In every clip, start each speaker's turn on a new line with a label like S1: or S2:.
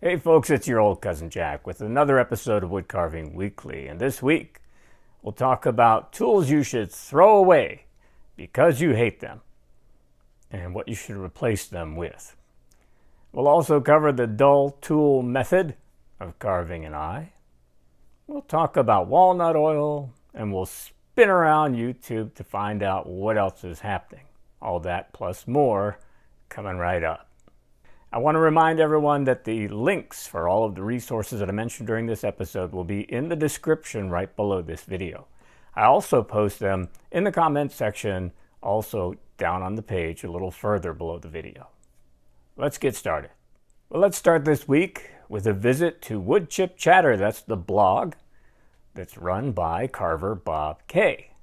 S1: Hey folks, it's your old cousin Jack with another episode of Wood Carving Weekly. And this week, we'll talk about tools you should throw away because you hate them and what you should replace them with. We'll also cover the dull tool method of carving an eye. We'll talk about walnut oil and we'll spin around YouTube to find out what else is happening. All that plus more coming right up. I want to remind everyone that the links for all of the resources that I mentioned during this episode will be in the description right below this video. I also post them in the comments section, also down on the page a little further below the video. Let's get started. Well, let's start this week with a visit to WoodChipChatter. That's the blog that's run by carver Bob K.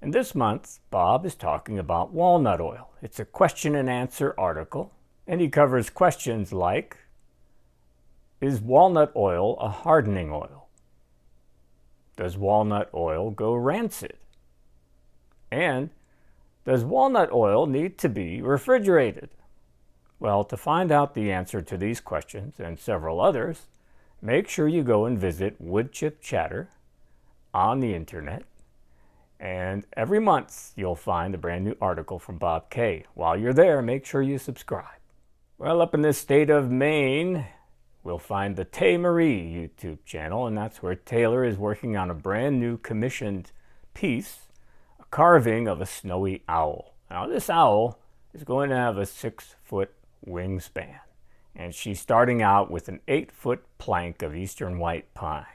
S1: And this month, Bob is talking about walnut oil. It's a question and answer article. And he covers questions like, is walnut oil a hardening oil? Does walnut oil go rancid? And does walnut oil need to be refrigerated? Well, to find out the answer to these questions and several others, make sure you go and visit WoodChipChatter on the internet. And every month you'll find a brand new article from Bob K. While you're there, make sure you subscribe. Well, up in this state of Maine, we'll find the TayMarie YouTube channel, and that's where Taylor is working on a brand new commissioned piece, a carving of a snowy owl. Now, this owl is going to have a 6-foot wingspan, and she's starting out with an 8-foot plank of eastern white pine.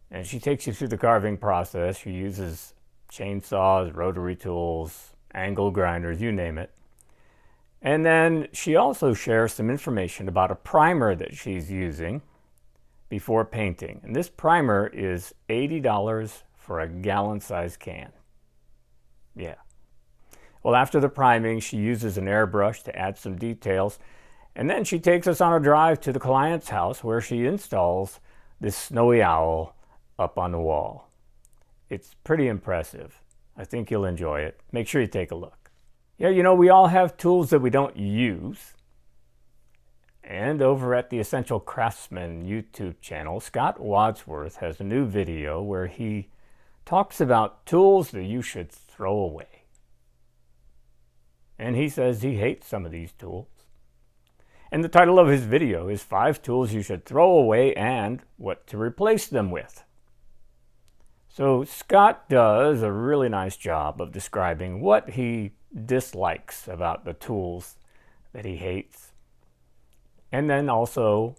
S1: And she takes you through the carving process. She uses chainsaws, rotary tools, angle grinders, you name it. And then she also shares some information about a primer that she's using before painting. And this primer is $80 for a gallon-sized can. Yeah. Well, after the priming, she uses an airbrush to add some details. And then she takes us on a drive to the client's house where she installs this snowy owl up on the wall. It's pretty impressive. I think you'll enjoy it. Make sure you take a look. Yeah, you know, we all have tools that we don't use. And over at the Essential Craftsman YouTube channel, Scott Wadsworth has a new video where he talks about tools that you should throw away. And he says he hates some of these tools. And the title of his video is 5 Tools You Should Throw Away and What to Replace Them With. So Scott does a really nice job of describing what he dislikes about the tools that he hates, and then also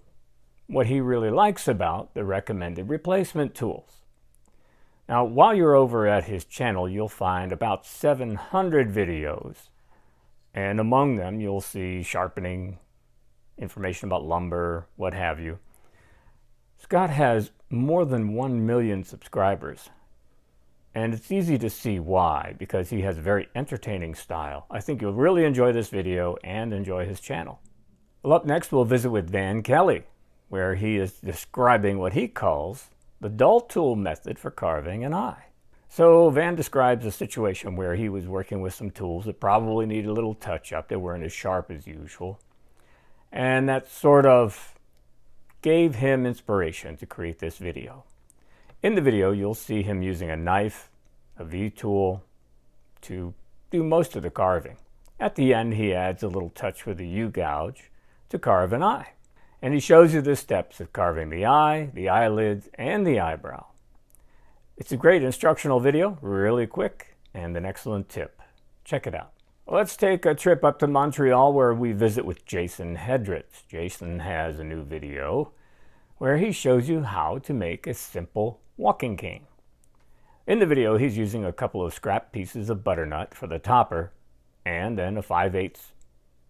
S1: what he really likes about the recommended replacement tools. Now, while you're over at his channel, you'll find about 700 videos, and among them you'll see sharpening, information about lumber, what have you. Scott has more than 1 million subscribers. And it's easy to see why, because he has a very entertaining style. I think you'll really enjoy this video and enjoy his channel. Well, up next we'll visit with Van Kelly, where he is describing what he calls the dull tool method for carving an eye. So Van describes a situation where he was working with some tools that probably need a little touch-up. They weren't as sharp as usual. And that sort of gave him inspiration to create this video. In the video, you'll see him using a knife, a V-tool, to do most of the carving. At the end, he adds a little touch with a U-gouge to carve an eye. And he shows you the steps of carving the eye, the eyelids, and the eyebrow. It's a great instructional video, really quick, and an excellent tip. Check it out. Let's take a trip up to Montreal where we visit with Jason Hedrich. Jason has a new video where he shows you how to make a simple walking cane. In the video, he's using a couple of scrap pieces of butternut for the topper and then a 5/8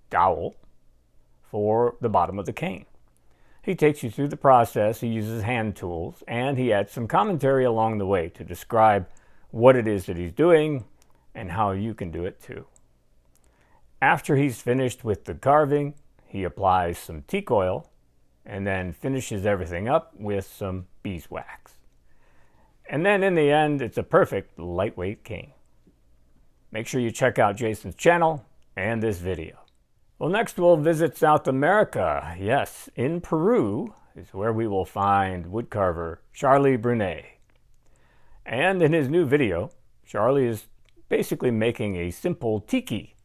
S1: dowel for the bottom of the cane. He takes you through the process, he uses hand tools, and he adds some commentary along the way to describe what it is that he's doing and how you can do it too. After he's finished with the carving, he applies some teak oil and then finishes everything up with some beeswax. And then in the end, it's a perfect lightweight cane. Make sure you check out Jason's channel and this video. Well, next we'll visit South America. Yes, in Peru is where we will find woodcarver Charly Brunet. And in his new video, Charly is basically making a simple Tiki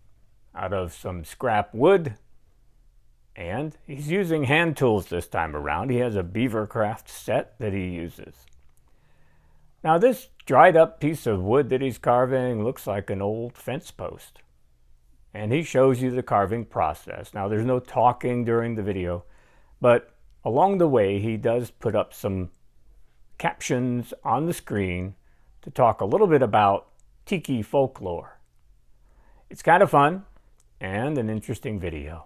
S1: out of some scrap wood. And he's using hand tools this time around. He has a beavercraft set that he uses. Now this dried up piece of wood that he's carving looks like an old fence post. And he shows you the carving process. Now there's no talking during the video, but along the way he does put up some captions on the screen to talk a little bit about Tiki folklore. It's kind of fun and an interesting video.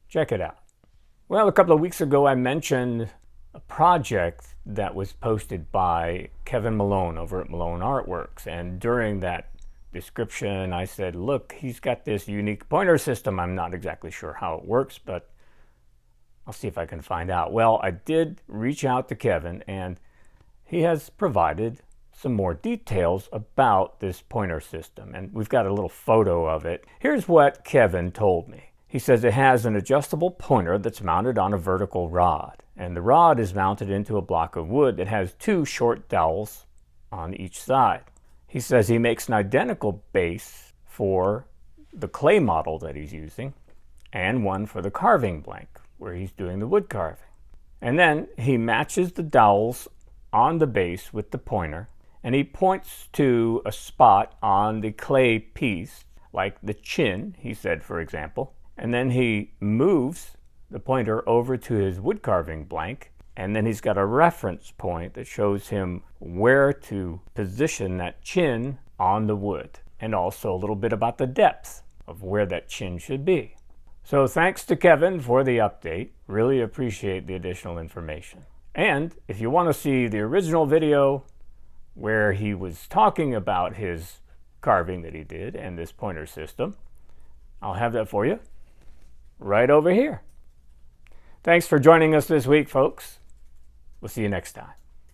S1: Check it out. Well, a couple of weeks ago I mentioned a project that was posted by Kevin Malone over at Malone Artworks, and during that description I said, look, he's got this unique pointer system. I'm not exactly sure how it works, but I'll see if I can find out. Well, I did reach out to Kevin, and he has provided some more details about this pointer system, and we've got a little photo of it. Here's what Kevin told me. He says it has an adjustable pointer that's mounted on a vertical rod, and the rod is mounted into a block of wood that has two short dowels on each side. He says he makes an identical base for the clay model that he's using and one for the carving blank where he's doing the wood carving. And then he matches the dowels on the base with the pointer, and he points to a spot on the clay piece, like the chin, he said, for example. And then he moves the pointer over to his wood carving blank, and then he's got a reference point that shows him where to position that chin on the wood, and also a little bit about the depth of where that chin should be. So thanks to Kevin for the update. Really appreciate the additional information. And if you want to see the original video where he was talking about his carving that he did and this pointer system, I'll have that for you right over here. Thanks for joining us this week, folks. We'll see you next time.